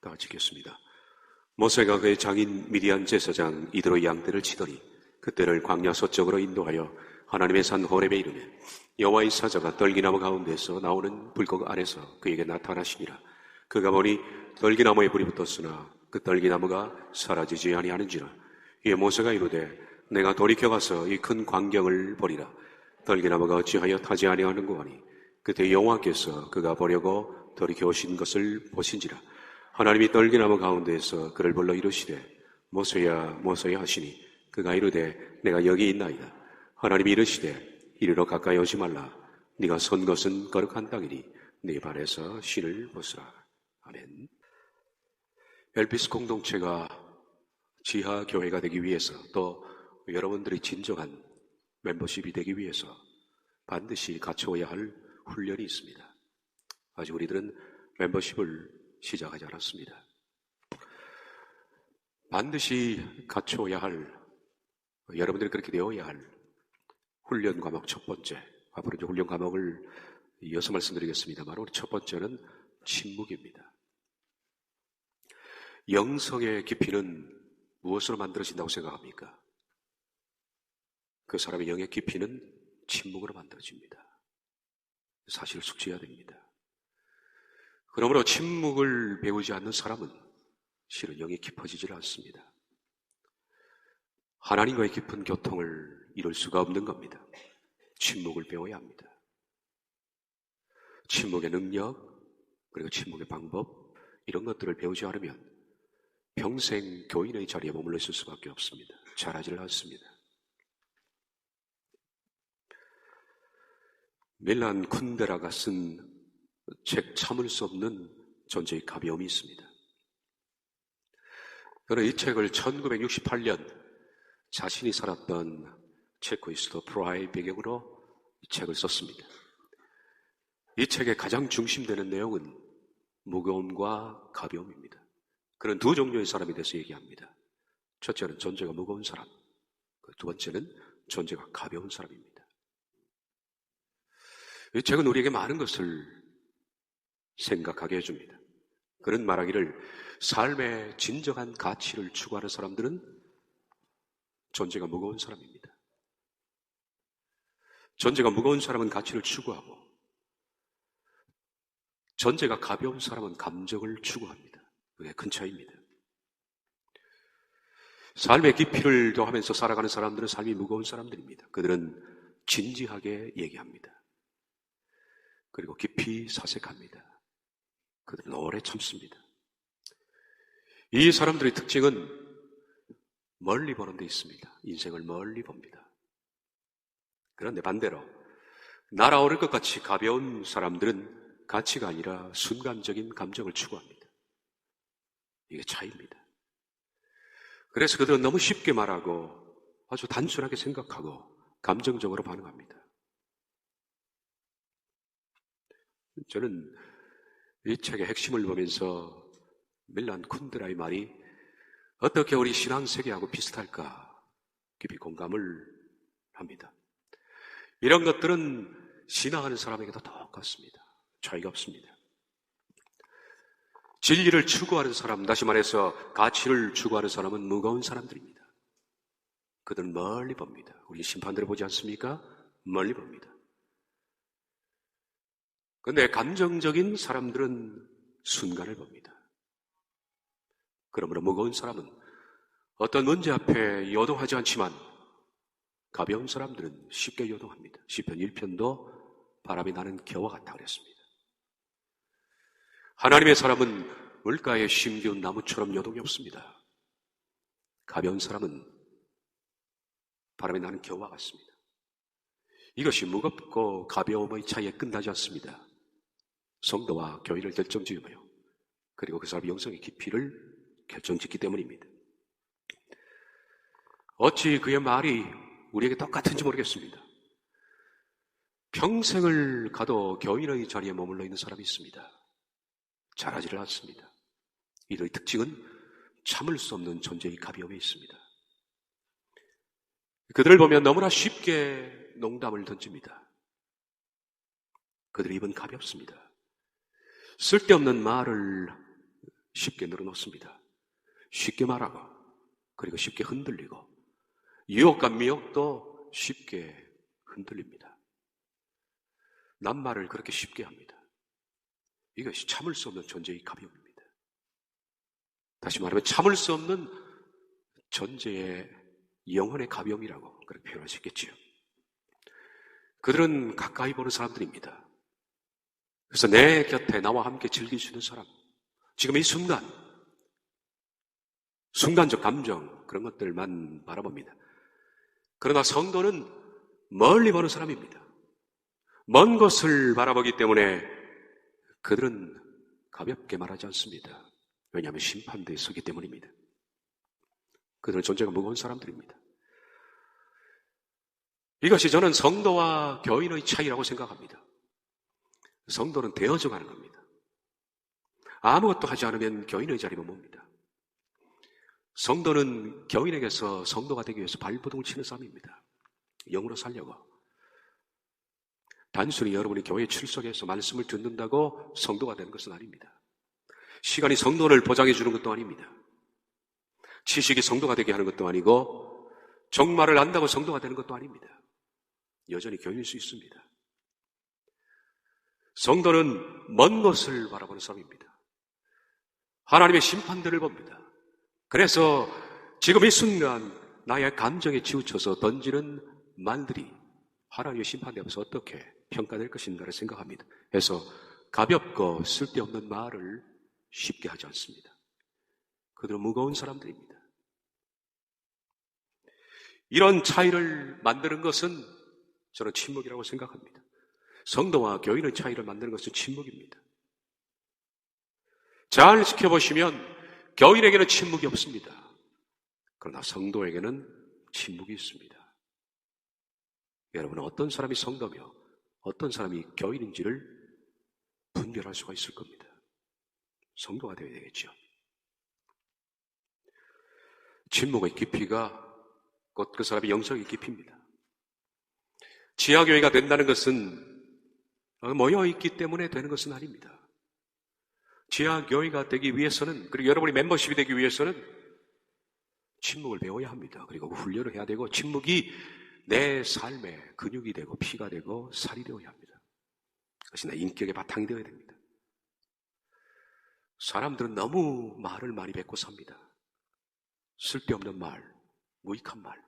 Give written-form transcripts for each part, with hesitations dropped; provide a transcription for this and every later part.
다 같이 읽겠습니다. 모세가 그의 장인 미디안 제사장 이드로의 양떼를 치더니 그때를 광야 서쪽으로 인도하여 하나님의 산 호렙에 이르매 여호와의 사자가 떨기나무 가운데서 나오는 불꽃 안에서 그에게 나타나시니라. 그가 보니 떨기나무에 불이 붙었으나 그 떨기나무가 사라지지 아니하는지라. 이에 모세가 이르되 내가 돌이켜 가서 이 큰 광경을 보리라. 떨기나무가 어찌하여 타지 아니하는고 하니 그때 여호와께서 그가 보려고 돌이켜 오신 것을 보신지라. 하나님이 떨기나무 가운데에서 그를 불러 이르시되 모세야 모세야 하시니 그가 이르되 내가 여기 있나이다. 하나님이 이르시되 이리로 가까이 오지 말라. 네가 선 것은 거룩한 땅이니 네 발에서 신을 벗으라. 아멘. 엘피스 공동체가 지하 교회가 되기 위해서, 또 여러분들이 진정한 멤버십이 되기 위해서 반드시 갖추어야 할 훈련이 있습니다. 아직 우리들은 멤버십을 시작하지 않았습니다. 반드시 갖추어야 할, 여러분들이 그렇게 되어야 할 훈련 과목 첫 번째, 앞으로 이제 훈련 과목을 이어서 말씀드리겠습니다만, 우리 첫 번째는 침묵입니다. 영성의 깊이는 무엇으로 만들어진다고 생각합니까? 그 사람의 영의 깊이는 침묵으로 만들어집니다. 사실을 숙지해야 됩니다. 그러므로 침묵을 배우지 않는 사람은 실은 영이 깊어지질 않습니다. 하나님과의 깊은 교통을 이룰 수가 없는 겁니다. 침묵을 배워야 합니다. 침묵의 능력, 그리고 침묵의 방법, 이런 것들을 배우지 않으면 평생 교인의 자리에 머물러 있을 수밖에 없습니다. 잘하지를 않습니다. 밀란 쿤데라가 쓴 책 참을 수 없는 존재의 가벼움이 있습니다. 그는 이 책을 1968년 자신이 살았던 체코의 수도 프라하의 배경으로 이 책을 썼습니다. 이 책의 가장 중심되는 내용은 무거움과 가벼움입니다. 그는 두 종류의 사람에 대해서 얘기합니다. 첫째는 존재가 무거운 사람, 두 번째는 존재가 가벼운 사람입니다. 이 책은 우리에게 많은 것을 생각하게 해줍니다. 그는 말하기를 삶의 진정한 가치를 추구하는 사람들은 존재가 무거운 사람입니다. 존재가 무거운 사람은 가치를 추구하고 존재가 가벼운 사람은 감정을 추구합니다. 그게 큰 차이입니다. 삶의 깊이를 더하면서 살아가는 사람들은 삶이 무거운 사람들입니다. 그들은 진지하게 얘기합니다. 그리고 깊이 사색합니다. 그들은 오래 참습니다. 이 사람들의 특징은 멀리 보는 데 있습니다. 인생을 멀리 봅니다. 그런데 반대로 날아오를 것 같이 가벼운 사람들은 가치가 아니라 순간적인 감정을 추구합니다. 이게 차이입니다. 그래서 그들은 너무 쉽게 말하고 아주 단순하게 생각하고 감정적으로 반응합니다. 저는 이 책의 핵심을 보면서 밀란 쿤데라의 말이 어떻게 우리 신앙세계하고 비슷할까 깊이 공감을 합니다. 이런 것들은 신앙하는 사람에게도 똑같습니다. 차이가 없습니다. 진리를 추구하는 사람, 다시 말해서 가치를 추구하는 사람은 무거운 사람들입니다. 그들은 멀리 봅니다. 우리 심판대로 보지 않습니까? 멀리 봅니다. 그런데 감정적인 사람들은 순간을 봅니다. 그러므로 무거운 사람은 어떤 문제 앞에 요동하지 않지만 가벼운 사람들은 쉽게 요동합니다. 시편 1편도 바람이 나는 겨와 같다 그랬습니다. 하나님의 사람은 물가에 심기운 나무처럼 요동이 없습니다. 가벼운 사람은 바람이 나는 겨와 같습니다. 이것이 무겁고 가벼움의 차이에 끝나지 않습니다. 성도와 교회를 결정지으며 그리고 그 사람의 영성의 깊이를 결정짓기 때문입니다. 어찌 그의 말이 우리에게 똑같은지 모르겠습니다. 평생을 가도 교인의 자리에 머물러 있는 사람이 있습니다. 잘하지를 않습니다. 이들의 특징은 참을 수 없는 존재의 가벼움에 있습니다. 그들을 보면 너무나 쉽게 농담을 던집니다. 그들의 입은 가볍습니다. 쓸데없는 말을 쉽게 늘어놓습니다. 쉽게 말하고, 그리고 쉽게 흔들리고, 유혹과 미혹도 쉽게 흔들립니다. 낱말을 그렇게 쉽게 합니다. 이것이 참을 수 없는 존재의 가벼움입니다. 다시 말하면 참을 수 없는 존재의 영혼의 가벼움이라고 그렇게 표현할 수 있겠지요. 그들은 가까이 보는 사람들입니다. 그래서 내 곁에 나와 함께 즐길 수 있는 사람, 지금 이 순간적 감정, 그런 것들만 바라봅니다. 그러나 성도는 멀리 보는 사람입니다. 먼 것을 바라보기 때문에 그들은 가볍게 말하지 않습니다. 왜냐하면 심판대에 서기 때문입니다. 그들은 존재가 무거운 사람들입니다. 이것이 저는 성도와 교인의 차이라고 생각합니다. 성도는 되어져 가는 겁니다. 아무것도 하지 않으면 교인의 자리만 봅니다. 성도는 교인에게서 성도가 되기 위해서 발버둥을 치는 사람입니다. 영으로 살려고. 단순히 여러분이 교회에 출석해서 말씀을 듣는다고 성도가 되는 것은 아닙니다. 시간이 성도를 보장해 주는 것도 아닙니다. 지식이 성도가 되게 하는 것도 아니고 종말을 안다고 성도가 되는 것도 아닙니다. 여전히 교인일 수 있습니다. 성도는 먼 것을 바라보는 사람입니다. 하나님의 심판들을 봅니다. 그래서 지금 이 순간 나의 감정에 치우쳐서 던지는 말들이 하나님의 심판대 앞에서 어떻게 평가될 것인가를 생각합니다. 그래서 가볍고 쓸데없는 말을 쉽게 하지 않습니다. 그들은 무거운 사람들입니다. 이런 차이를 만드는 것은 저는 침묵이라고 생각합니다. 성도와 교인의 차이를 만드는 것은 침묵입니다. 잘 지켜보시면 교인에게는 침묵이 없습니다. 그러나 성도에게는 침묵이 있습니다. 여러분은 어떤 사람이 성도며 어떤 사람이 교인인지를 분별할 수가 있을 겁니다. 성도가 되어야 되겠죠. 침묵의 깊이가 곧 그 사람의 영성의 깊이입니다. 지하교회가 된다는 것은 모여있기 때문에 되는 것은 아닙니다. 지하교회가 되기 위해서는, 그리고 여러분이 멤버십이 되기 위해서는 침묵을 배워야 합니다. 그리고 훈련을 해야 되고, 침묵이 내 삶의 근육이 되고 피가 되고 살이 되어야 합니다. 그것이 내 인격의 바탕이 되어야 됩니다. 사람들은 너무 말을 많이 뱉고 삽니다. 쓸데없는 말, 무익한 말.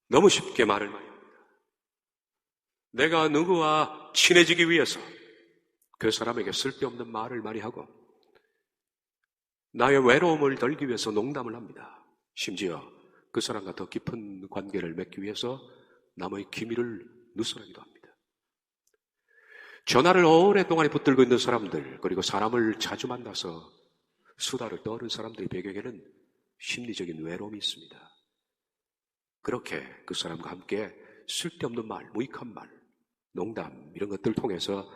너무 쉽게 말을 많이 합니다. 내가 누구와 친해지기 위해서 그 사람에게 쓸데없는 말을 많이 하고 나의 외로움을 덜기 위해서 농담을 합니다. 심지어 그 사람과 더 깊은 관계를 맺기 위해서 남의 기밀을 누설하기도 합니다. 전화를 오랫동안 붙들고 있는 사람들, 그리고 사람을 자주 만나서 수다를 떠는 사람들의 배경에는 심리적인 외로움이 있습니다. 그렇게 그 사람과 함께 쓸데없는 말, 무익한 말, 농담 이런 것들을 통해서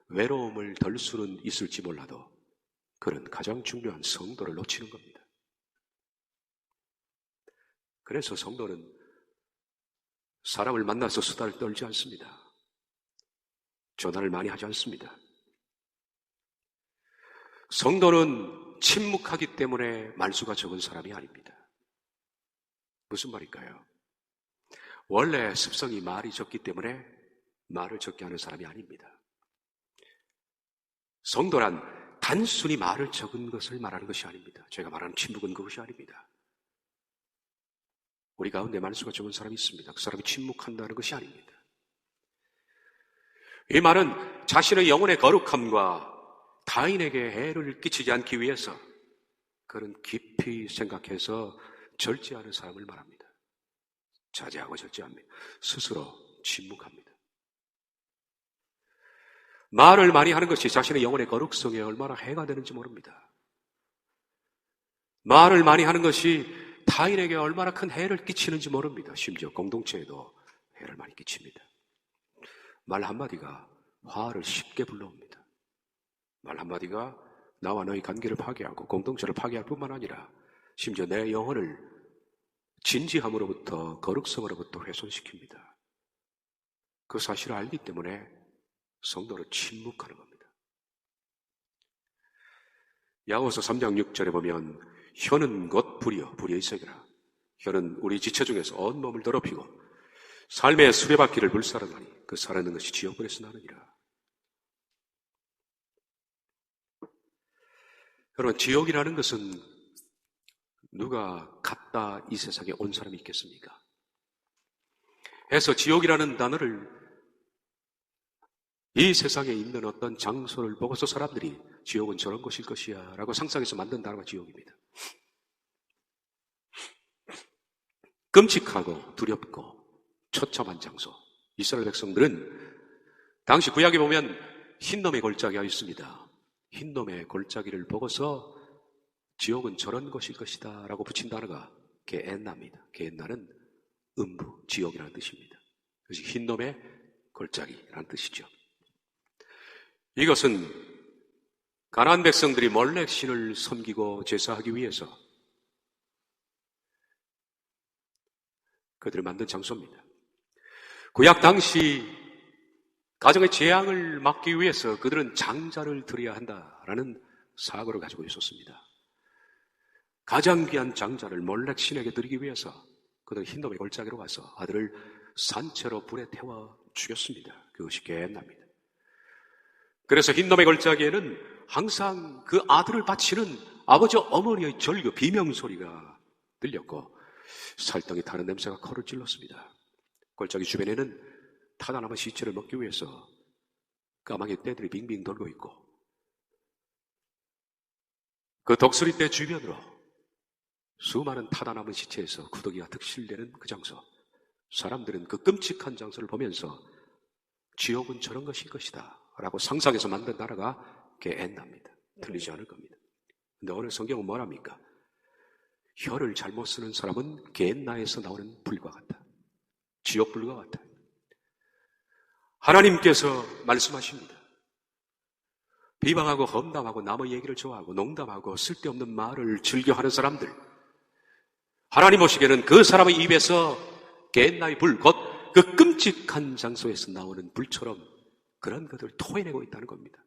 외로움을 덜 수는 있을지 몰라도 그런 가장 중요한 성도를 놓치는 겁니다. 그래서 성도는 사람을 만나서 수다를 떨지 않습니다. 전화를 많이 하지 않습니다. 성도는 침묵하기 때문에 말수가 적은 사람이 아닙니다. 무슨 말일까요? 원래 습성이 말이 적기 때문에 말을 적게 하는 사람이 아닙니다. 성도란 단순히 말을 적은 것을 말하는 것이 아닙니다. 제가 말하는 침묵은 그것이 아닙니다. 우리 가운데 말수가 적은 사람이 있습니다. 그 사람이 침묵한다는 것이 아닙니다. 이 말은 자신의 영혼의 거룩함과 타인에게 해를 끼치지 않기 위해서 그런 깊이 생각해서 절제하는 사람을 말합니다. 자제하고 절제합니다. 스스로 침묵합니다. 말을 많이 하는 것이 자신의 영혼의 거룩성에 얼마나 해가 되는지 모릅니다. 말을 많이 하는 것이 타인에게 얼마나 큰 해를 끼치는지 모릅니다. 심지어 공동체에도 해를 많이 끼칩니다. 말 한마디가 화를 쉽게 불러옵니다. 말 한마디가 나와 너의 관계를 파괴하고 공동체를 파괴할 뿐만 아니라 심지어 내 영혼을 진지함으로부터 거룩성으로부터 훼손시킵니다. 그 사실을 알기 때문에 성도는 침묵하는 겁니다. 야고보서 3장 6절에 보면 혀는 곧 불의의 세계라. 혀는 우리 지체 중에서 온몸을 더럽히고 삶의 수레바퀴를 불살라나니 그 살아있는 것이 지옥불에서 나느니라. 여러분, 지옥이라는 것은 누가 갔다 이 세상에 온 사람이 있겠습니까? 해서 지옥이라는 단어를 이 세상에 있는 어떤 장소를 보고서 사람들이 지옥은 저런 곳일 것이야 라고 상상해서 만든 단어가 지옥입니다. 끔찍하고 두렵고 처참한 장소. 이스라엘 백성들은 당시 구약에 보면 흰놈의 골짜기가 있습니다. 흰놈의 골짜기를 보고서 지옥은 저런 곳일 것이다 라고 붙인 단어가 게엔나입니다. 게엔나는 음부, 지옥이라는 뜻입니다. 그것이 흰놈의 골짜기라는 뜻이죠. 이것은 가나안 백성들이 몰렉 신을 섬기고 제사하기 위해서 그들을 만든 장소입니다. 구약 당시 가정의 재앙을 막기 위해서 그들은 장자를 드려야 한다라는 사고를 가지고 있었습니다. 가장 귀한 장자를 몰렉 신에게 드리기 위해서 그들은 흰놈의 골짜기로 가서 아들을 산채로 불에 태워 죽였습니다. 그것이 게엔나입니다. 그래서 흰놈의 골짜기에는 항상 그 아들을 바치는 아버지 어머니의 절규, 비명소리가 들렸고 살덩이 타는 냄새가 코를 찔렀습니다. 골짜기 주변에는 타다 남은 시체를 먹기 위해서 까마귀 떼들이 빙빙 돌고 있고 그 독수리 떼 주변으로 수많은 타다 남은 시체에서 구더기가 득실되는 그 장소. 사람들은 그 끔찍한 장소를 보면서 지옥은 저런 것일 것이다 라고 상상해서 만든 나라가 게엔나입니다. 틀리지 않을 겁니다. 근데 오늘 성경은 뭐랍니까? 혀를 잘못 쓰는 사람은 게엔나에서 나오는 불과 같다. 지옥불과 같다. 하나님께서 말씀하십니다. 비방하고 험담하고 남의 얘기를 좋아하고 농담하고 쓸데없는 말을 즐겨하는 사람들, 하나님 보시기에는 그 사람의 입에서 게엔나의 불, 곧 그 끔찍한 장소에서 나오는 불처럼 그런 것들을 토해내고 있다는 겁니다.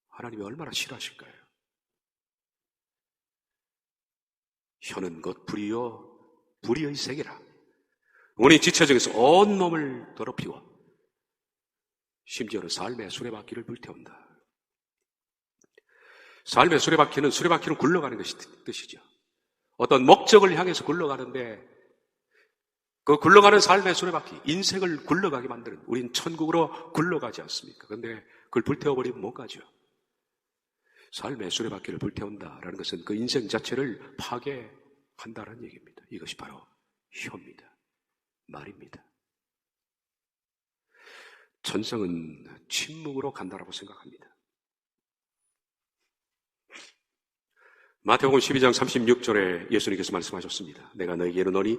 하나님이 얼마나 싫어하실까요? 혀는 곧 불이요 불의의 세계라. 우리 지체 중에서 온몸을 더럽히고 심지어는 삶의 수레바퀴를 불태운다. 삶의 수레바퀴는 굴러가는 것이 뜻이죠. 어떤 목적을 향해서 굴러가는데 그 굴러가는 삶의 수레바퀴, 인생을 굴러가게 만드는, 우린 천국으로 굴러가지 않습니까? 그런데 그걸 불태워버리면 못 가죠. 삶의 수레바퀴를 불태운다라는 것은 그 인생 자체를 파괴한다는 얘기입니다. 이것이 바로 혀입니다. 말입니다. 천성은 침묵으로 간다라고 생각합니다. 마태복음 12장 36절에 예수님께서 말씀하셨습니다. 내가 너에게 이르노니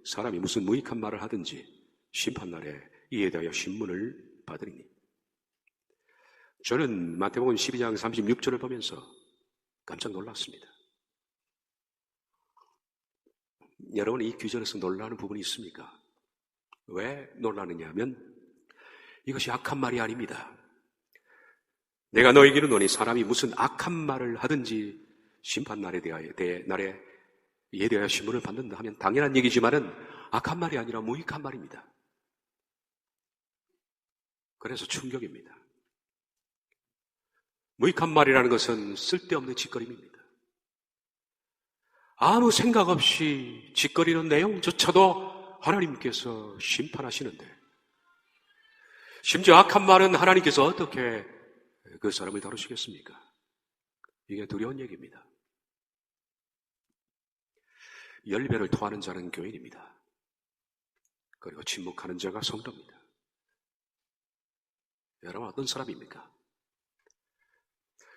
사람이 무슨 무익한 말을 하든지 심판날에 이에 대하여 신문을 받으리니. 저는 마태복음 12장 36절을 보면서 깜짝 놀랐습니다. 여러분, 이 규절에서 놀라는 부분이 있습니까? 왜 놀라느냐 하면 이것이 악한 말이 아닙니다. 내가 너에게 이르노니 사람이 무슨 악한 말을 하든지 심판날에 이에 대하여 신문을 받는다 하면 당연한 얘기지만은 악한 말이 아니라 무익한 말입니다. 그래서 충격입니다. 무익한 말이라는 것은 쓸데없는 짓거림입니다. 아무 생각 없이 짓거리는 내용조차도 하나님께서 심판하시는데, 심지어 악한 말은 하나님께서 어떻게 그 사람을 다루시겠습니까? 이게 두려운 얘기입니다. 열배를 토하는 자는 교인입니다. 그리고 침묵하는 자가 성도입니다. 여러분, 어떤 사람입니까?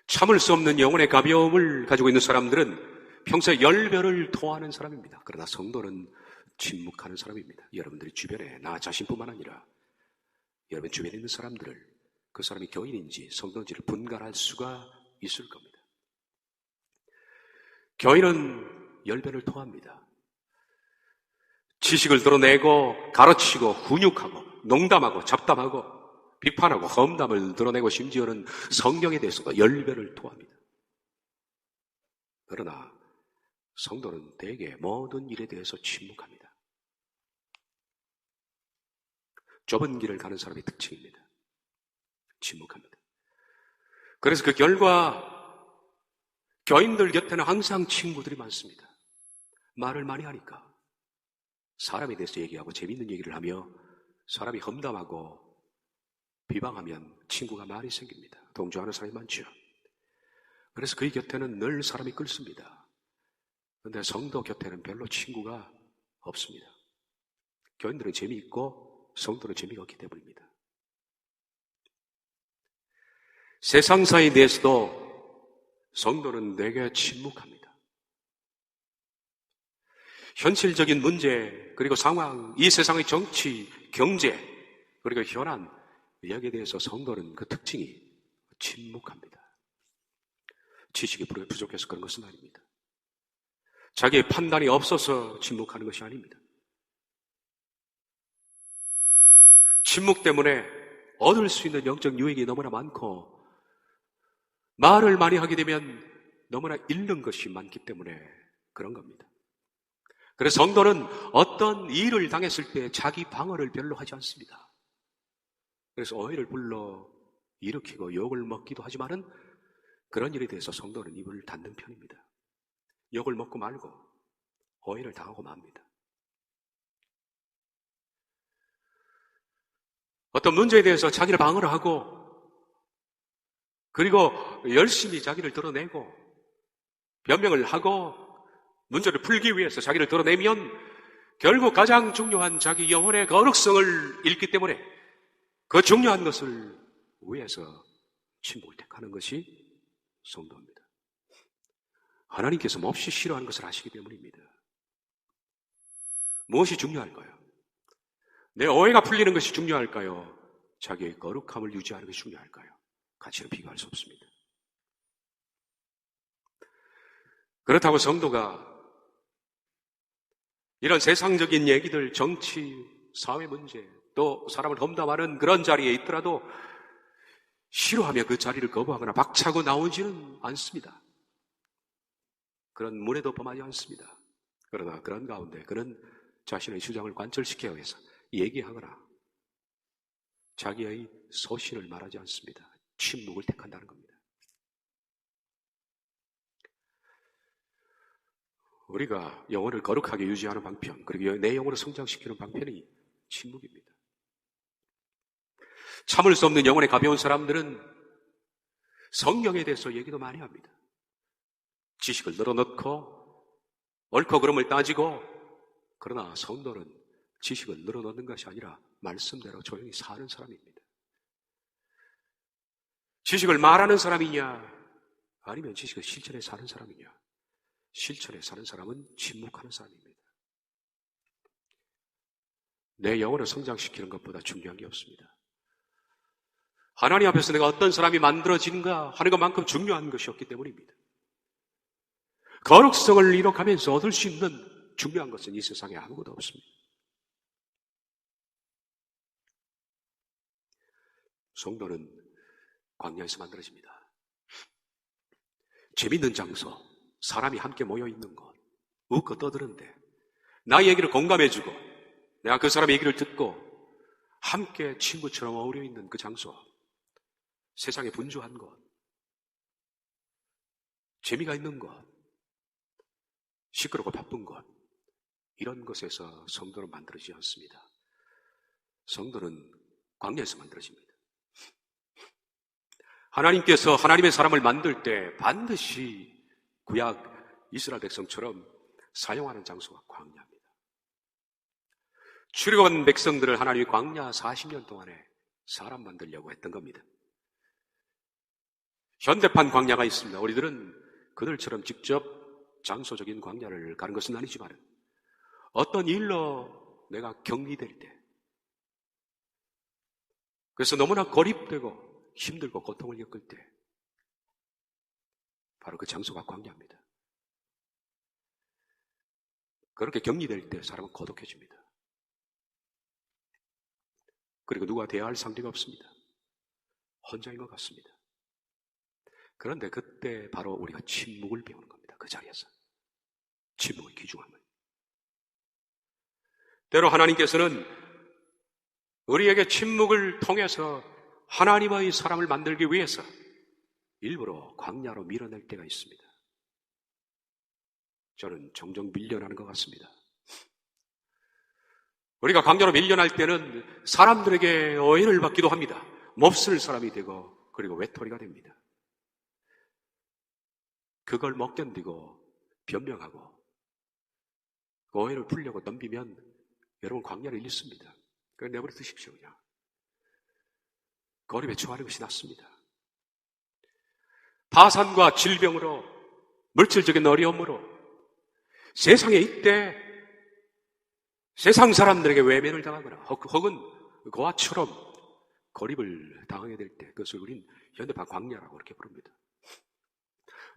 참을 수 없는 영혼의 가벼움을 가지고 있는 사람들은 평소에 열배를 토하는 사람입니다. 그러나 성도는 침묵하는 사람입니다. 여러분들이 주변에 나 자신뿐만 아니라 여러분 주변에 있는 사람들을, 그 사람이 교인인지 성도인지를 분간할 수가 있을 겁니다. 교인은 열배를 토합니다. 지식을 드러내고 가르치고 훈육하고 농담하고 잡담하고 비판하고 험담을 드러내고 심지어는 성경에 대해서도 열배를 토합니다. 그러나 성도는 대개 모든 일에 대해서 침묵합니다. 좁은 길을 가는 사람의 특징입니다. 침묵합니다. 그래서 그 결과 교인들 곁에는 항상 친구들이 많습니다. 말을 많이 하니까 사람에 대해서 얘기하고 재밌는 얘기를 하며 사람이 험담하고 비방하면 친구가 많이 생깁니다. 동조하는 사람이 많죠. 그래서 그의 곁에는 늘 사람이 끓습니다. 그런데 성도 곁에는 별로 친구가 없습니다. 교인들은 재미있고 성도는 재미가 없기 때문입니다. 세상사에 대해서도 성도는 되게 침묵합니다. 현실적인 문제, 그리고 상황, 이 세상의 정치, 경제, 그리고 현안, 여기에 대해서 성도는 그 특징이 침묵합니다. 지식이 부족해서 그런 것은 아닙니다. 자기의 판단이 없어서 침묵하는 것이 아닙니다. 침묵 때문에 얻을 수 있는 영적 유익이 너무나 많고 말을 많이 하게 되면 너무나 잃는 것이 많기 때문에 그런 겁니다. 그래서 성도는 어떤 일을 당했을 때 자기 방어를 별로 하지 않습니다. 그래서 오해를 불러 일으키고 욕을 먹기도 하지만은 그런 일에 대해서 성도는 입을 닫는 편입니다. 욕을 먹고 말고 오해를 당하고 맙니다. 어떤 문제에 대해서 자기를 방어를 하고 그리고 열심히 자기를 드러내고 변명을 하고 문제를 풀기 위해서 자기를 드러내면 결국 가장 중요한 자기 영혼의 거룩성을 잃기 때문에 그 중요한 것을 위해서 침묵을 택하는 것이 성도입니다. 하나님께서 몹시 싫어하는 것을 아시기 때문입니다. 무엇이 중요할까요? 내 오해가 풀리는 것이 중요할까요? 자기의 거룩함을 유지하는 것이 중요할까요? 가치는 비교할 수 없습니다. 그렇다고 성도가 이런 세상적인 얘기들, 정치, 사회 문제, 또 사람을 험담하는 그런 자리에 있더라도 싫어하며 그 자리를 거부하거나 박차고 나오지는 않습니다. 그런 문에도 범하지 않습니다. 그러나 그런 가운데 그런 자신의 주장을 관철시키기 위해서 얘기하거나 자기의 소신을 말하지 않습니다. 침묵을 택한다는 겁니다. 우리가 영혼을 거룩하게 유지하는 방편, 그리고 내 영혼을 성장시키는 방편이 침묵입니다. 참을 수 없는 영혼에 가벼운 사람들은 성경에 대해서 얘기도 많이 합니다. 지식을 늘어놓고 옳고 그름을 따지고, 그러나 성도는 지식을 늘어놓는 것이 아니라 말씀대로 조용히 사는 사람입니다. 지식을 말하는 사람이냐 아니면 지식을 실천해 사는 사람이냐. 실천해 사는 사람은 침묵하는 사람입니다. 내 영혼을 성장시키는 것보다 중요한 게 없습니다. 하나님 앞에서 내가 어떤 사람이 만들어지는가 하는 것만큼 중요한 것이 없기 때문입니다. 거룩성을 이뤄가면서 얻을 수 있는 중요한 것은 이 세상에 아무것도 없습니다. 성도는 광야에서 만들어집니다. 재밌는 장소, 사람이 함께 모여있는 곳, 웃고 떠드는데 나의 얘기를 공감해주고 내가 그 사람의 얘기를 듣고 함께 친구처럼 어울려 있는 그 장소, 세상에 분주한 곳, 재미가 있는 곳, 시끄럽고 바쁜 곳, 이런 곳에서 성도는 만들어지지 않습니다. 성도는 광야에서 만들어집니다. 하나님께서 하나님의 사람을 만들 때 반드시 구약 이스라엘 백성처럼 사용하는 장소가 광야입니다. 출애굽한 백성들을 하나님이 광야 40년 동안에 사람 만들려고 했던 겁니다. 현대판 광야가 있습니다. 우리들은 그들처럼 직접 장소적인 광야를 가는 것은 아니지만 어떤 일로 내가 격리될 때, 그래서 너무나 고립되고 힘들고 고통을 겪을 때 바로 그 장소가 광야입니다. 그렇게 격리될 때 사람은 고독해집니다. 그리고 누가 대화할 상대가 없습니다. 혼자인 것 같습니다. 그런데 그때 바로 우리가 침묵을 배우는 겁니다. 그 그 자리에서. 침묵의 귀중함을. 때로 하나님께서는 우리에게 침묵을 통해서 하나님의 사람을 만들기 위해서 일부러 광야로 밀어낼 때가 있습니다. 저는 종종 밀려나는 것 같습니다. 우리가 광야로 밀려날 때는 사람들에게 오해를 받기도 합니다. 몹쓸 사람이 되고 그리고 외톨이가 됩니다. 그걸 못 견디고 변명하고 오해를 풀려고 넘기면 여러분 광야를 잃습니다. 그걸 내버려 두십시오. 그냥 고립에 처하는 것이 낫습니다. 파산과 질병으로 물질적인 어려움으로 세상에 이때 세상 사람들에게 외면을 당하거나 혹은 그와처럼 고립을 당하게 될 때 그것을 우린 현대판 광야라고 그렇게 부릅니다.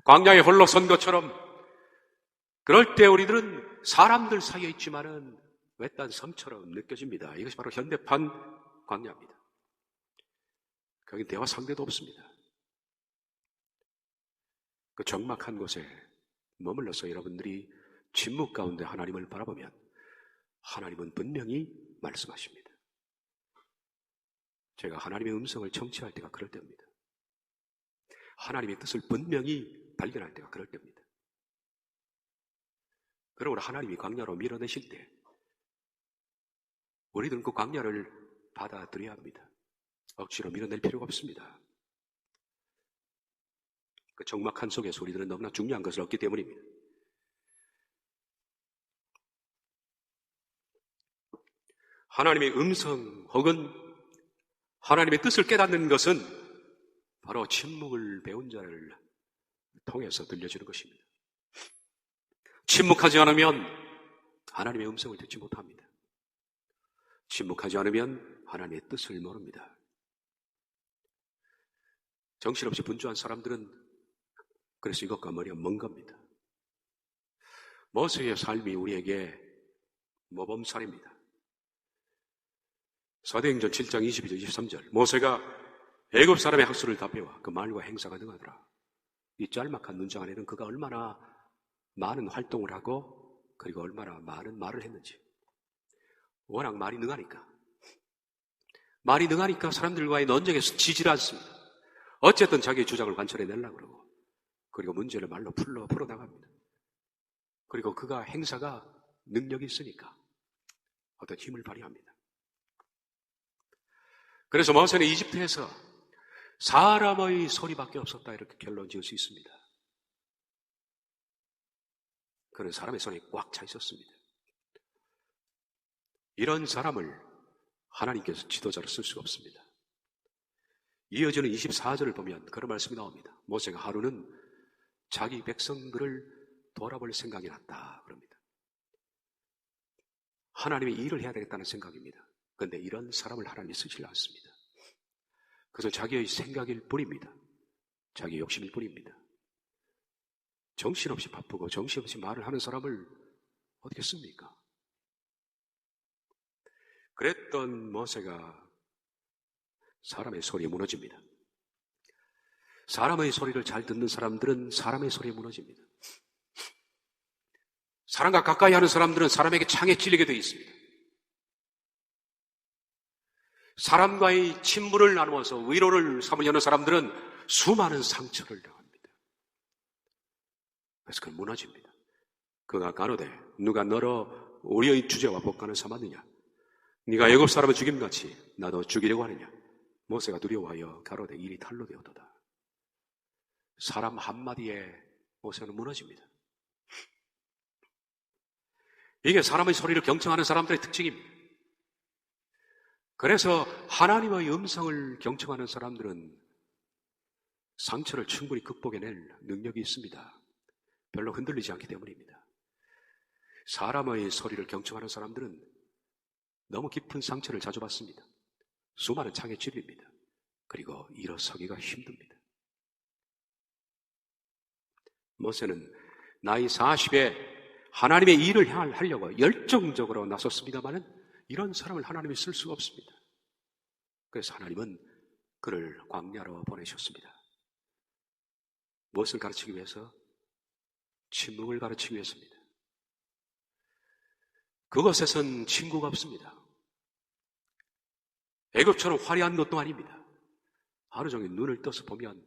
광야에 홀로 선 것처럼 그럴 때 우리들은 사람들 사이에 있지만은 외딴 섬처럼 느껴집니다. 이것이 바로 현대판 광야입니다. 거긴 대화 상대도 없습니다. 그 적막한 곳에 머물러서 여러분들이 침묵 가운데 하나님을 바라보면 하나님은 분명히 말씀하십니다. 제가 하나님의 음성을 청취할 때가 그럴 때입니다. 하나님의 뜻을 분명히 발견할 때가 그럴 때입니다. 그러므로 하나님이 광야로 밀어내실 때 우리들은 그 광야를 받아들여야 합니다. 억지로 밀어낼 필요가 없습니다. 그 적막한 속에서 우리들은 너무나 중요한 것을 얻기 때문입니다. 하나님의 음성 혹은 하나님의 뜻을 깨닫는 것은 바로 침묵을 배운 자를 통해서 들려주는 것입니다. 침묵하지 않으면 하나님의 음성을 듣지 못합니다. 침묵하지 않으면 하나님의 뜻을 모릅니다. 정신없이 분주한 사람들은 그래서 이것과 머리가 먼 겁니다. 모세의 삶이 우리에게 모범사례입니다. 사도행전 7장 22절 23절 모세가 애굽 사람의 학술을 다 배워 그 말과 행사가 능하더라. 이 짤막한 문장 안에는 그가 얼마나 많은 활동을 하고 그리고 얼마나 많은 말을 했는지. 워낙 말이 능하니까 사람들과의 논쟁에서 지질 않습니다. 어쨌든 자기의 주장을 관철해내려고 그러고 그리고 문제를 말로 풀어나갑니다. 그리고 그가 행사가 능력이 있으니까 어떤 힘을 발휘합니다. 그래서 모세는 이집트에서 사람의 소리밖에 없었다 이렇게 결론 지을 수 있습니다. 그는 사람의 손에 꽉 차 있었습니다. 이런 사람을 하나님께서 지도자로 쓸 수가 없습니다. 이어지는 24절을 보면 그런 말씀이 나옵니다. 모세가 하루는 자기 백성들을 돌아볼 생각이 났다 그럽니다. 하나님의 일을 해야 되겠다는 생각입니다. 그런데 이런 사람을 하나님이 쓰시지 않습니다. 그것은 자기의 생각일 뿐입니다. 자기의 욕심일 뿐입니다. 정신없이 바쁘고 정신없이 말을 하는 사람을 어떻게 씁니까? 그랬던 모세가 사람의 소리에 무너집니다. 사람의 소리를 잘 듣는 사람들은 사람의 소리에 무너집니다. 사람과 가까이 하는 사람들은 사람에게 창에 찔리게 되어 있습니다. 사람과의 친분을 나누어서 위로를 삼으려는 사람들은 수많은 상처를 당합니다. 그래서 그는 무너집니다. 그가 가로되 누가 너로 우리의 주제와 복간을 삼았느냐? 네가 애굽 사람을 죽임같이 나도 죽이려고 하느냐? 모세가 두려워하여 가로되 일이 탈로 되었도다. 사람 한마디에 모세는 무너집니다. 이게 사람의 소리를 경청하는 사람들의 특징입니다. 그래서 하나님의 음성을 경청하는 사람들은 상처를 충분히 극복해낼 능력이 있습니다. 별로 흔들리지 않기 때문입니다. 사람의 소리를 경청하는 사람들은 너무 깊은 상처를 자주 받습니다. 수많은 창에 찔립니다. 그리고 일어서기가 힘듭니다. 모세는 나이 40에 하나님의 일을 하려고 열정적으로 나섰습니다마는 이런 사람을 하나님이 쓸 수가 없습니다. 그래서 하나님은 그를 광야로 보내셨습니다. 무엇을 가르치기 위해서? 침묵을 가르치기 위해서입니다. 그것에선 친구가 없습니다. 애굽처럼 화려한 것도 아닙니다. 하루 종일 눈을 떠서 보면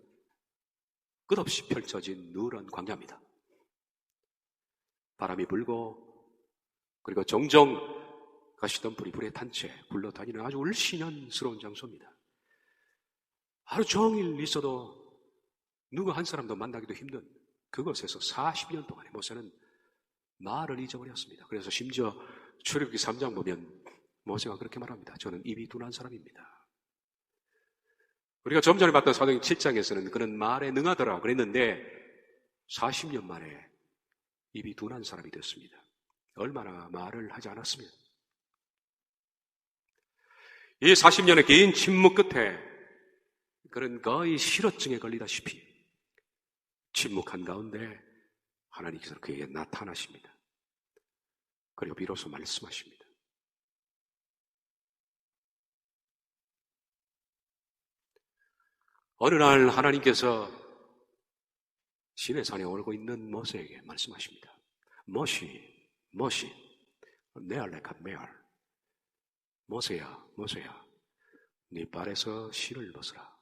끝없이 펼쳐진 누런 광야입니다. 바람이 불고 그리고 종종 가시덤불이 불에 탄 채 굴러다니는 아주 울신연스러운 장소입니다. 하루 종일 있어도 누구 한 사람도 만나기도 힘든 그곳에서 40년 동안에 모세는 말을 잊어버렸습니다. 그래서 심지어 출애굽기 3장 보면 모세가 그렇게 말합니다. 저는 입이 둔한 사람입니다. 우리가 좀 전에 봤던 사도행 7장에서는 그는 말에 능하더라 그랬는데 40년 만에 입이 둔한 사람이 됐습니다. 얼마나 말을 하지 않았으면. 이 40년의 긴 침묵 끝에 그는 거의 실어증에 걸리다시피 침묵한 가운데 하나님께서 그에게 나타나십니다. 그리고 비로소 말씀하십니다. 어느 날 하나님께서 시내산에 오르고 있는 모세에게 말씀하십니다. 모시, 네알레카 메알. 모세야, 네 발에서 실을 벗으라.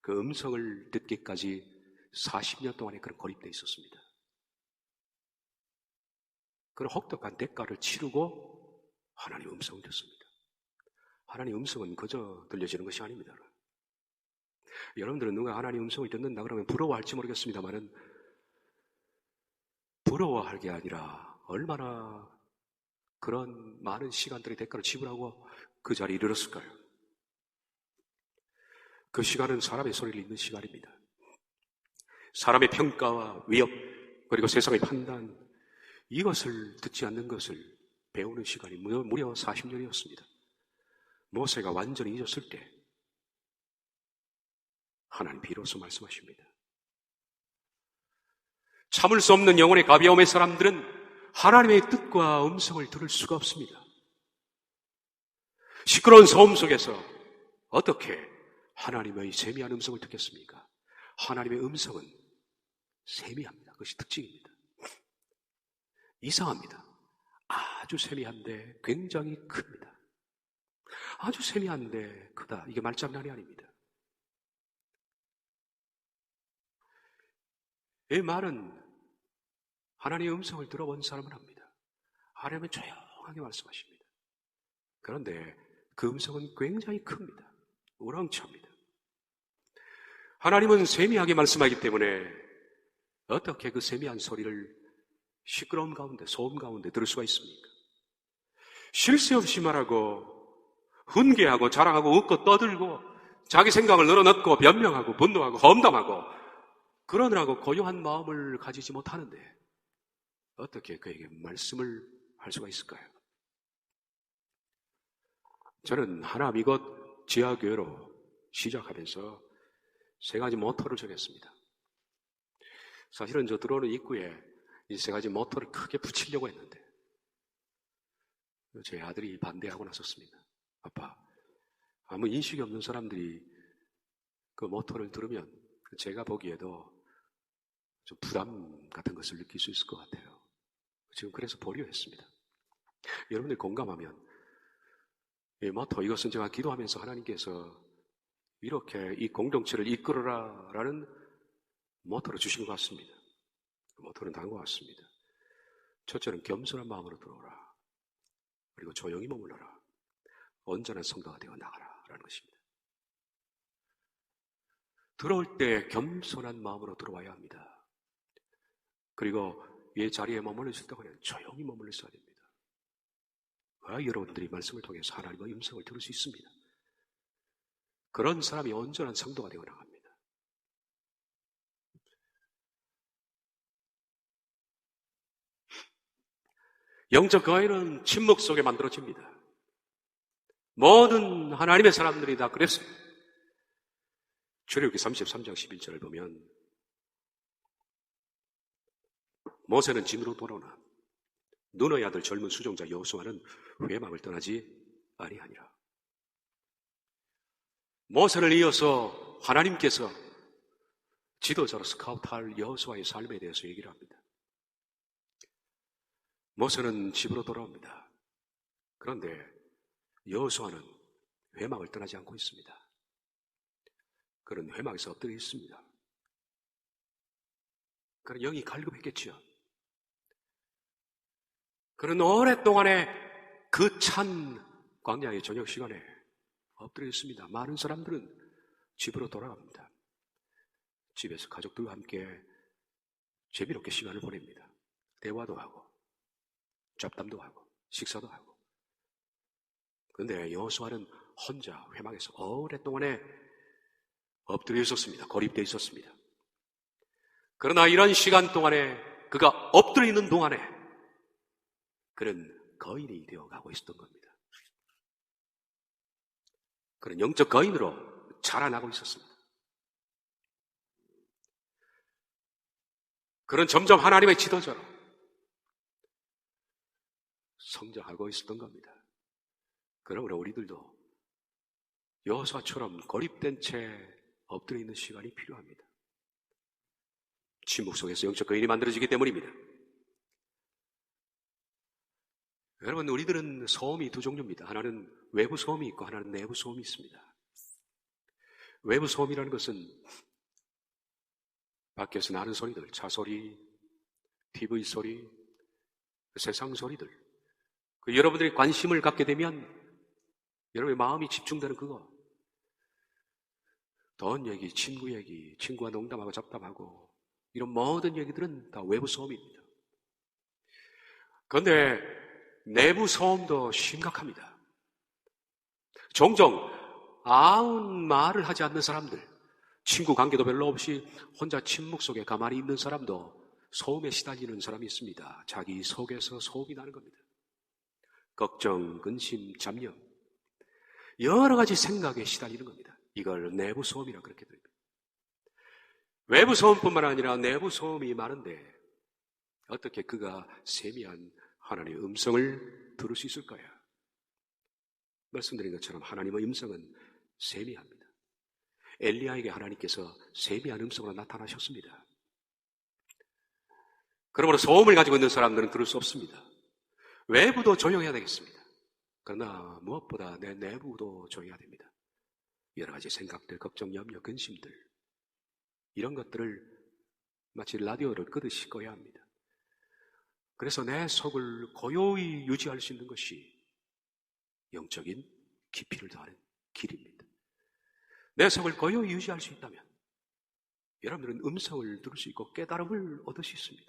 그 음성을 듣기까지 40년 동안에 그런 고립되어 있었습니다. 그런 혹독한 대가를 치르고 하나님의 음성을 듣습니다. 하나님의 음성은 그저 들려지는 것이 아닙니다. 여러분들은 누가 하나님의 음성을 듣는다 그러면 부러워할지 모르겠습니다만은 부러워할 게 아니라 얼마나 그런 많은 시간들의 대가를 지불하고 그 자리에 이르렀을까요? 그 시간은 사람의 소리를 읽는 시간입니다. 사람의 평가와 위협 그리고 세상의 판단 이것을 듣지 않는 것을 배우는 시간이 무려 40년이었습니다. 모세가 완전히 잊었을 때 하나님 비로소 말씀하십니다. 참을 수 없는 영혼의 가벼움의 사람들은 하나님의 뜻과 음성을 들을 수가 없습니다. 시끄러운 소음 속에서 어떻게 하나님의 세미한 음성을 듣겠습니까? 하나님의 음성은 세미합니다. 그것이 특징입니다. 이상합니다. 아주 세미한데 굉장히 큽니다. 아주 세미한데 크다. 이게 말장난이 아닙니다. 이 말은 하나님의 음성을 들어본 사람을 합니다. 하나님은 조용하게 말씀하십니다. 그런데 그 음성은 굉장히 큽니다. 우렁찹니다. 하나님은 세미하게 말씀하기 때문에 어떻게 그 세미한 소리를 시끄러움 가운데, 소음 가운데 들을 수가 있습니까? 쉴 새 없이 말하고 훈계하고 자랑하고 웃고 떠들고 자기 생각을 늘어놓고 변명하고 분노하고 험담하고 그러느라고 고요한 마음을 가지지 못하는데 어떻게 그에게 말씀을 할 수가 있을까요? 저는 하나님 이곳 지하교회로 시작하면서 3가지 모토를 정했습니다. 사실은 저 들어오는 입구에 이 3가지 모토를 크게 붙이려고 했는데 제 아들이 반대하고 나섰습니다. 아빠, 아무 인식이 없는 사람들이 그 모토를 들으면 제가 보기에도 좀 부담 같은 것을 느낄 수 있을 것 같아요. 지금 그래서 보류했습니다. 여러분들 공감하면 이 모토 이것은 제가 기도하면서 하나님께서 이렇게 이 공동체를 이끌어라라는 모토를 주신 것 같습니다. 모토는 다음과 같습니다. 첫째는 겸손한 마음으로 들어오라. 그리고 조용히 머물러라. 온전한 성도가 되어 나가라 라는 것입니다. 들어올 때 겸손한 마음으로 들어와야 합니다. 그리고 이 자리에 머물러 있을 때는 조용히 머물러 있어야 됩니다. 여러분들이 말씀을 통해서 하나님의 음성을 들을 수 있습니다. 그런 사람이 온전한 성도가 되어 나갑니다. 영적 거인은 침묵 속에 만들어집니다. 모든 하나님의 사람들이 다 그랬습니다. 출애굽기 33장 11절을 보면 모세는 진으로 돌아오나 눈의 아들 젊은 수종자 여호수아는 회막을 떠나지 아니하니라. 모세를 이어서 하나님께서 지도자로 스카우트할 여호수아의 삶에 대해서 얘기를 합니다. 모세는 집으로 돌아옵니다. 그런데 여호수아는 회막을 떠나지 않고 있습니다. 그는 회막에서 엎드려 있습니다. 그는 영이 갈급했겠지요. 그는 오랫동안에 그 찬 광야의 저녁 시간에 엎드려 있습니다. 많은 사람들은 집으로 돌아갑니다. 집에서 가족들과 함께 재미롭게 시간을 보냅니다. 대화도 하고 잡담도 하고 식사도 하고. 그런데 여호수아는 혼자 회막에서 오랫동안에 엎드려 있었습니다. 고립되어 있었습니다. 그러나 이런 시간 동안에 그가 엎드려 있는 동안에 그는 거인이 되어가고 있었던 겁니다. 그는 영적 거인으로 자라나고 있었습니다. 그는 점점 하나님의 지도자로 성장하고 있었던 겁니다. 그러므로 우리들도 여호수아처럼 고립된 채 엎드려 있는 시간이 필요합니다. 침묵 속에서 영적 거인이 만들어지기 때문입니다. 여러분, 우리들은 소음이 두 종류입니다. 하나는 외부 소음이 있고 하나는 내부 소음이 있습니다. 외부 소음이라는 것은 밖에서 나는 소리들, 차 소리, TV 소리, 세상 소리들, 여러분들이 관심을 갖게 되면 여러분의 마음이 집중되는 그거, 돈 얘기, 친구 얘기, 친구와 농담하고 잡담하고 이런 모든 얘기들은 다 외부 소음입니다. 그런데 내부 소음도 심각합니다. 종종 아무 말을 하지 않는 사람들, 친구 관계도 별로 없이 혼자 침묵 속에 가만히 있는 사람도 소음에 시달리는 사람이 있습니다. 자기 속에서 소음이 나는 겁니다. 걱정, 근심, 잡념, 여러 가지 생각에 시달리는 겁니다. 이걸 내부 소음이라 그렇게 됩니다. 외부 소음뿐만 아니라 내부 소음이 많은데 어떻게 그가 세미한 하나님의 음성을 들을 수 있을까요? 말씀드린 것처럼 하나님의 음성은 세미합니다. 엘리야에게 하나님께서 세미한 음성으로 나타나셨습니다. 그러므로 소음을 가지고 있는 사람들은 들을 수 없습니다. 외부도 조용해야 되겠습니다. 그러나 무엇보다 내 내부도 조용해야 됩니다. 여러 가지 생각들, 걱정, 염려, 근심들, 이런 것들을 마치 라디오를 끄듯이 꺼야 합니다. 그래서 내 속을 고요히 유지할 수 있는 것이 영적인 깊이를 더하는 길입니다. 내 속을 고요히 유지할 수 있다면 여러분들은 음성을 들을 수 있고 깨달음을 얻을 수 있습니다.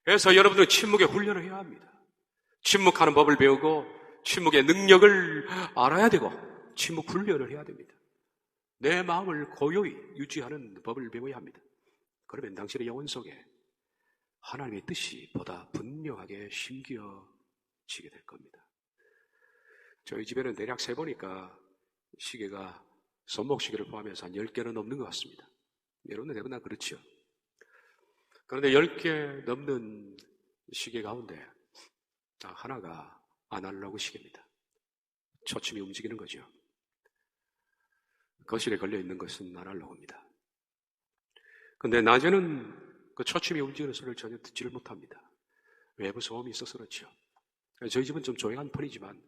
그래서 여러분들은 침묵의 훈련을 해야 합니다. 침묵하는 법을 배우고 침묵의 능력을 알아야 되고 침묵 훈련을 해야 됩니다. 내 마음을 고요히 유지하는 법을 배워야 합니다. 그러면 당신의 영혼 속에 하나님의 뜻이 보다 분명하게 심겨지게 될 겁니다. 저희 집에는 대략 세보니까 시계가 손목시계를 포함해서 한 10개는 넘는 것 같습니다. 여러분은 대부분 그렇죠. 그런데 10개 넘는 시계 가운데 하나가 아날로그 시계입니다. 초침이 움직이는 거죠. 거실에 걸려있는 것은 아날로그입니다. 그런데 낮에는 그 초침이 움직이는 소리를 전혀 듣지를 못합니다. 외부 소음이 있어서 그렇죠. 저희 집은 좀 조용한 편이지만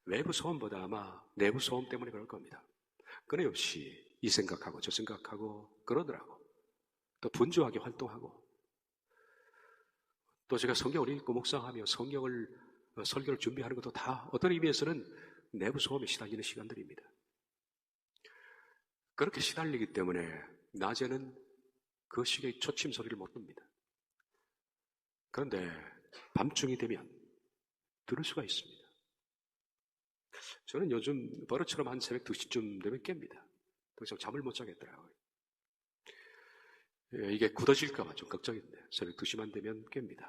외부 소음보다 아마 내부 소음 때문에 그럴 겁니다. 끊임없이 이 생각하고 저 생각하고 그러더라고. 또 분주하게 활동하고 또 제가 성경을 읽고 묵상하며 설교를 준비하는 것도 다 어떤 의미에서는 내부 소음에 시달리는 시간들입니다. 그렇게 시달리기 때문에 낮에는 그 시계의 초침 소리를 못 듣습니다. 그런데 밤중이 되면 들을 수가 있습니다. 저는 요즘 버릇처럼 한 새벽 2시쯤 되면 깹니다. 더 이상 잠을 못 자겠더라고요. 이게 굳어질까봐 좀 걱정인데 새벽 2시만 되면 깹니다.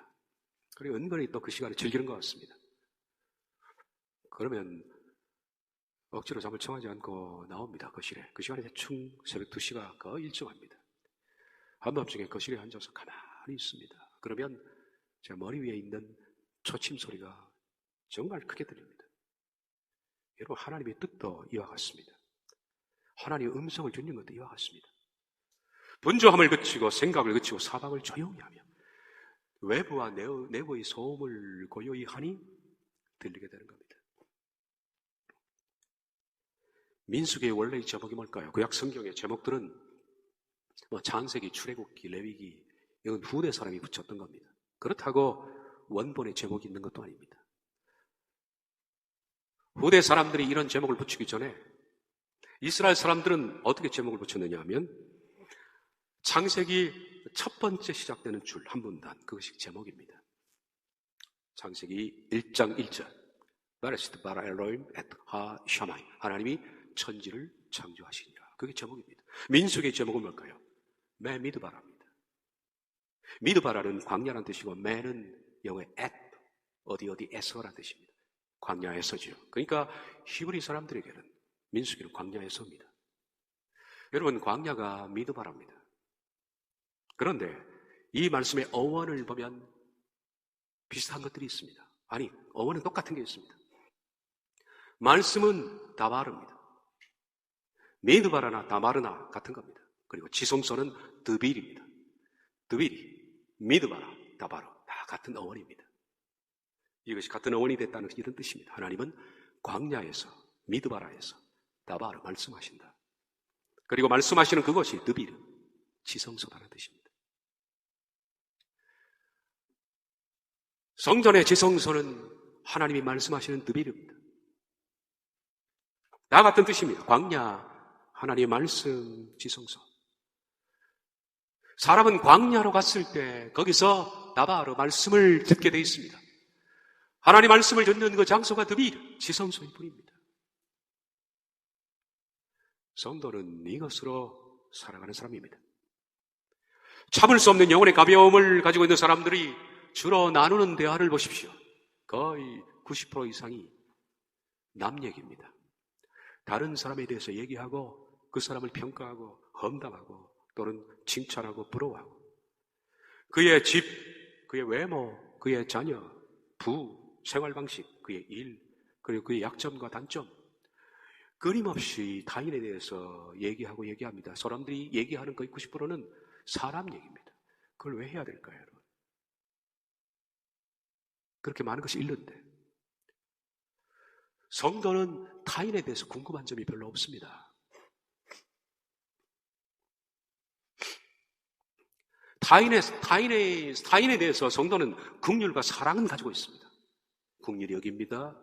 그리고 은근히 또 그 시간을 즐기는 것 같습니다. 그러면 억지로 잠을 청하지 않고 나옵니다. 거실에. 그 시간에 대충 새벽 2시가 거의 일정합니다. 한밤중에 거실에 앉아서 가만히 있습니다. 그러면 제 머리 위에 있는 초침 소리가 정말 크게 들립니다. 여러분, 하나님의 뜻도 이와 같습니다. 하나님의 음성을 듣는 것도 이와 같습니다. 분주함을 그치고 생각을 그치고 사방을 조용히 하며 외부와 내부의 소음을 고요히 하니 들리게 되는 겁니다. 민수기의 원래의 제목이 뭘까요? 구약 성경의 제목들은 창세기, 출애굽기, 레위기, 이건 후대 사람이 붙였던 겁니다. 그렇다고 원본의 제목이 있는 것도 아닙니다. 후대 사람들이 이런 제목을 붙이기 전에 이스라엘 사람들은 어떻게 제목을 붙였느냐 하면 창세기 첫 번째 시작되는 줄 한 문단, 그것이 제목입니다. 창세기 1장 1절 베레시트 바라 엘로임 엣 하 샤마이, 하나님이 천지를 창조하시니라. 그게 제목입니다. 민수기의 제목은 뭘까요? 매 미드바라입니다. 미드바라는 광야란 뜻이고 매는 영어의 엣, 어디에서라는 뜻입니다. 광야에서죠. 그러니까 히브리 사람들에게는 민수기는 광야에서입니다. 여러분, 광야가 미드바라입니다. 그런데 이 말씀의 어원을 보면 비슷한 것들이 있습니다. 아니, 어원은 똑같은 게 있습니다. 말씀은 다바르입니다. 미드바라나 다마르나 같은 겁니다. 그리고 지성소는 드빌입니다. 드빌이, 미드바라, 다바르 다 같은 어원입니다. 이것이 같은 어원이 됐다는 이런 뜻입니다. 하나님은 광야에서, 미드바라에서 다바르 말씀하신다. 그리고 말씀하시는 그것이 드빌, 지성소라는 뜻입니다. 성전의 지성소는 하나님이 말씀하시는 드빌입니다. 다 같은 뜻입니다. 광야, 하나님의 말씀, 지성소. 사람은 광야로 갔을 때 거기서 다바르 말씀을 듣게 되어 있습니다. 하나님 말씀을 듣는 그 장소가 드빌, 지성소일 뿐입니다. 성도는 이것으로 살아가는 사람입니다. 참을 수 없는 영혼의 가벼움을 가지고 있는 사람들이 주로 나누는 대화를 보십시오. 거의 90% 이상이 남 얘기입니다. 다른 사람에 대해서 얘기하고 그 사람을 평가하고 험담하고 또는 칭찬하고 부러워하고 그의 집, 그의 외모, 그의 자녀, 부, 생활 방식, 그의 일, 그리고 그의 약점과 단점, 끊임없이 타인에 대해서 얘기합니다. 사람들이 얘기하는 거의 90%는 사람 얘기입니다. 그걸 왜 해야 될까요, 여러분? 그렇게 많은 것이 있는데 성도는 타인에 대해서 궁금한 점이 별로 없습니다. 타인에 대해서 성도는 긍휼과 사랑은 가지고 있습니다. 긍휼히 여깁니다.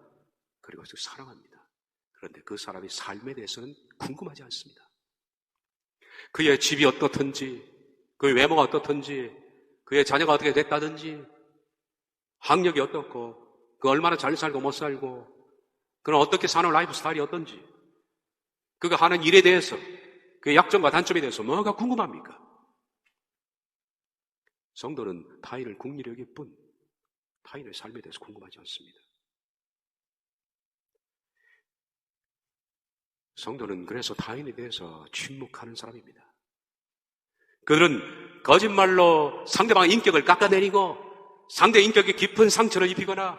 그리고 사랑합니다. 그런데 그 사람의 삶에 대해서는 궁금하지 않습니다. 그의 집이 어떻든지, 그의 외모가 어떻든지, 그의 자녀가 어떻게 됐다든지, 학력이 어떻고, 그 얼마나 잘 살고 못 살고, 그는 어떻게 사는 라이프 스타일이 어떤지, 그가 하는 일에 대해서, 그의 약점과 단점에 대해서 뭐가 궁금합니까? 성도는 타인을 긍휼히 여길 뿐 타인의 삶에 대해서 궁금하지 않습니다. 성도는 그래서 타인에 대해서 침묵하는 사람입니다. 그들은 거짓말로 상대방의 인격을 깎아내리고 상대의 인격에 깊은 상처를 입히거나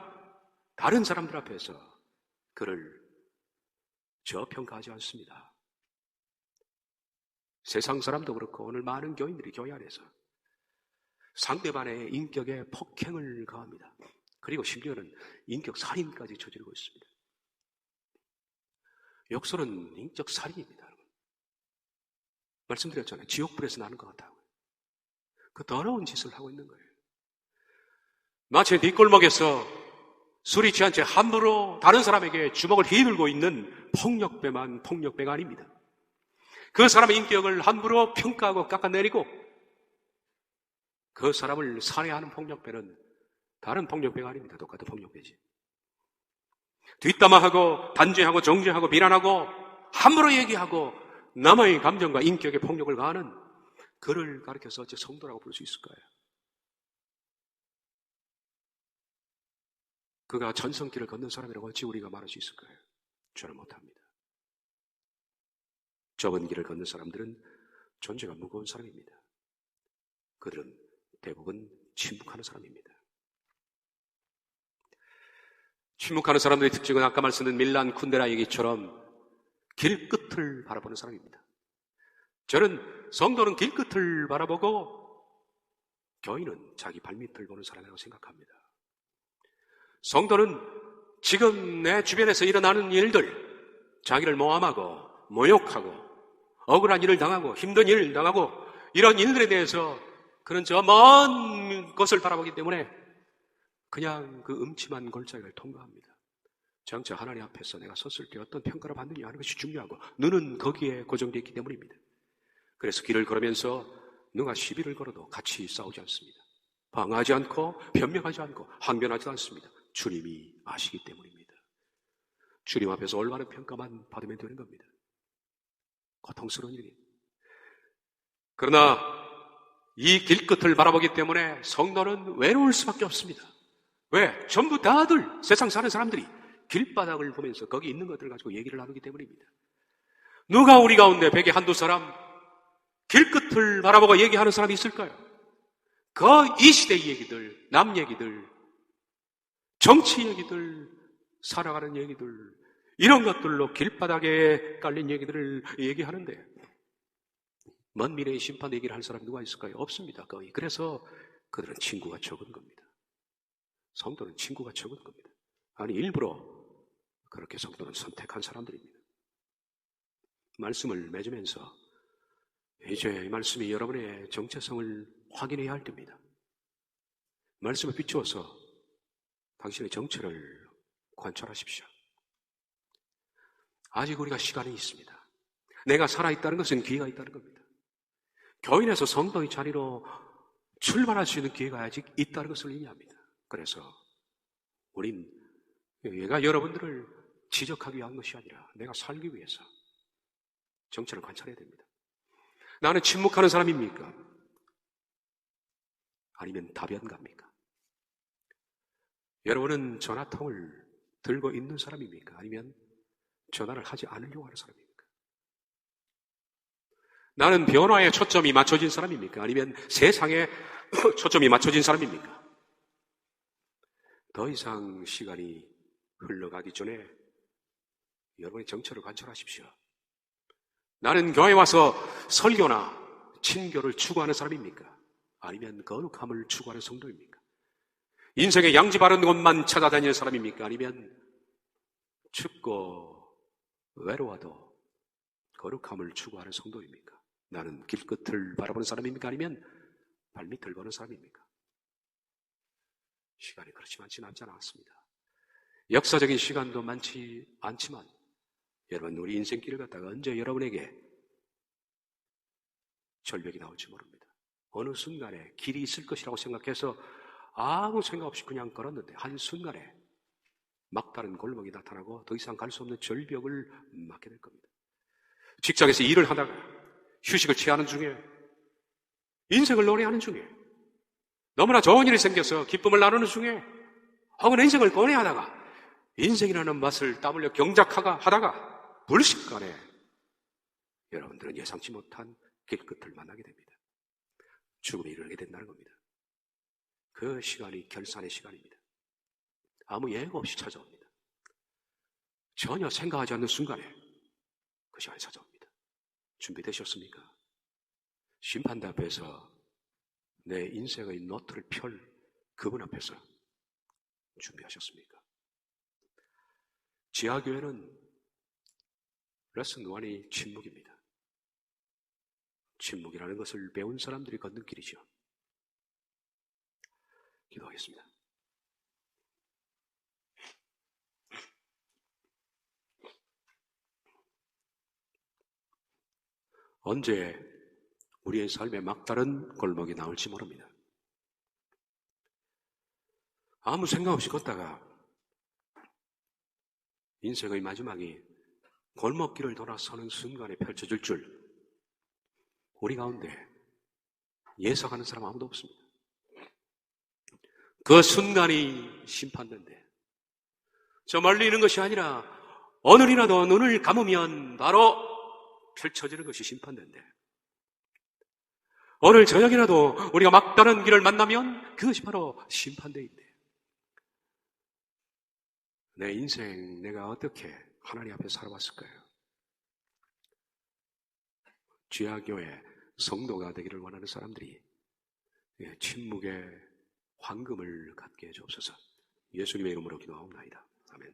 다른 사람들 앞에서 그를 저평가하지 않습니다. 세상 사람도 그렇고 오늘 많은 교인들이 교회 안에서 상대방의 인격에 폭행을 가합니다. 그리고 심지어는 인격 살인까지 저지르고 있습니다. 욕설은 인격 살인입니다. 말씀드렸잖아요. 지옥불에서 나는 것 같다고. 그 더러운 짓을 하고 있는 거예요. 마치 뒷골목에서 술이 취한 채 함부로 다른 사람에게 주먹을 휘둘고 있는 폭력배가 아닙니다. 그 사람의 인격을 함부로 평가하고 깎아내리고 그 사람을 살해하는 폭력배는 다른 폭력배가 아닙니다. 똑같은 폭력배지. 뒷담화하고 단죄하고 정죄하고 비난하고 함부로 얘기하고 남의 감정과 인격에 폭력을 가하는 그를 가리켜서 어째 성도라고 부를 수 있을까요? 그가 전성길을 걷는 사람이라고 어찌 우리가 말할 수 있을까요? 저는 못합니다. 좁은 길을 걷는 사람들은 존재가 무거운 사람입니다. 그들은 대부분 침묵하는 사람입니다. 침묵하는 사람들의 특징은 아까 말씀드린 밀란 쿤데라 얘기처럼 길 끝을 바라보는 사람입니다. 저는 성도는 길끝을 바라보고 교인은 자기 발밑을 보는 사람이라고 생각합니다. 성도는 지금 내 주변에서 일어나는 일들, 자기를 모함하고 모욕하고 억울한 일을 당하고 힘든 일을 당하고 이런 일들에 대해서 그런 저 먼 것을 바라보기 때문에 그냥 그 음침한 골짜기를 통과합니다. 정작 하나님 앞에서 내가 섰을 때 어떤 평가를 받느냐 하는 것이 중요하고 눈은 거기에 고정되어 있기 때문입니다. 그래서 길을 걸으면서 누가 시비를 걸어도 같이 싸우지 않습니다. 방어하지 않고 변명하지 않고 항변하지 않습니다. 주님이 아시기 때문입니다. 주님 앞에서 올바른 평가만 받으면 되는 겁니다. 고통스러운 일이. 그러나 이 길끝을 바라보기 때문에 성도는 외로울 수밖에 없습니다. 왜? 전부 다들 세상 사는 사람들이 길바닥을 보면서 거기 있는 것들을 가지고 얘기를 나누기 때문입니다. 누가 우리 가운데 베개 한두 사람 길끝을 바라보고 얘기하는 사람이 있을까요? 이 시대의 얘기들, 남 얘기들, 정치 얘기들, 살아가는 얘기들, 이런 것들로 길바닥에 깔린 얘기들을 얘기하는데 먼 미래의 심판 얘기를 할 사람이 누가 있을까요? 없습니다. 거의. 그래서 그들은 친구가 적은 겁니다. 성도는 친구가 적은 겁니다. 아니 일부러 그렇게 성도는 선택한 사람들입니다. 말씀을 맺으면서 이제 이 말씀이 여러분의 정체성을 확인해야 할 때입니다. 말씀을 비추어서 당신의 정체를 관찰하십시오. 아직 우리가 시간이 있습니다. 내가 살아있다는 것은 기회가 있다는 겁니다. 교인에서 성도의 자리로 출발할 수 있는 기회가 아직 있다는 것을 의미합니다. 그래서 우린 얘가 여러분들을 지적하기 위한 것이 아니라 내가 살기 위해서 정체를 관찰해야 됩니다. 나는 침묵하는 사람입니까? 아니면 답변가입니까? 여러분은 전화통을 들고 있는 사람입니까? 아니면 전화를 하지 않으려고 하는 사람입니까? 나는 변화에 초점이 맞춰진 사람입니까? 아니면 세상에 초점이 맞춰진 사람입니까? 더 이상 시간이 흘러가기 전에 여러분의 정체를 관찰하십시오. 나는 교회에 와서 설교나 친교를 추구하는 사람입니까? 아니면 거룩함을 추구하는 성도입니까? 인생의 양지 바른 곳만 찾아다니는 사람입니까? 아니면 춥고 외로워도 거룩함을 추구하는 성도입니까? 나는 길끝을 바라보는 사람입니까? 아니면 발밑을 보는 사람입니까? 시간이 그렇지 많지는 않습니다. 역사적인 시간도 많지 않지만 여러분 우리 인생길을 갖다가 언제 여러분에게 절벽이 나올지 모릅니다. 어느 순간에 길이 있을 것이라고 생각해서 아무 생각 없이 그냥 걸었는데 한순간에 막다른 골목이 나타나고 더 이상 갈 수 없는 절벽을 맞게 될 겁니다. 직장에서 일을 하다가 휴식을 취하는 중에 인생을 노래하는 중에 너무나 좋은 일이 생겨서 기쁨을 나누는 중에 혹은 인생을 고뇌하다가 인생이라는 맛을 땀 흘려 경작하다가 불식간에 여러분들은 예상치 못한 길끝을 만나게 됩니다. 죽음에 이르게 된다는 겁니다. 그 시간이 결산의 시간입니다. 아무 예고 없이 찾아옵니다. 전혀 생각하지 않는 순간에 그 시간이 찾아옵니다. 준비되셨습니까? 심판대 앞에서 내 인생의 노트를 펼 그분 앞에서 준비하셨습니까? 지하교회는 레슨 1이 침묵입니다. 침묵이라는 것을 배운 사람들이 걷는 길이죠. 기도하겠습니다. 언제 우리의 삶에 막다른 골목이 나올지 모릅니다. 아무 생각 없이 걷다가 인생의 마지막이 골목길을 돌아서는 순간에 펼쳐질 줄 우리 가운데 예상하는 사람 아무도 없습니다. 그 순간이 심판된데 저 멀리 있는 것이 아니라 오늘이라도 눈을 감으면 바로 펼쳐지는 것이 심판된데 오늘 저녁이라도 우리가 막다른 길을 만나면 그것이 바로 심판대인데 내 인생 내가 어떻게 하나님 앞에 살아왔을까요? 지하교회 성도가 되기를 원하는 사람들이 침묵의 황금을 갖게 해주옵소서. 예수님의 이름으로 기도하옵나이다. 아멘.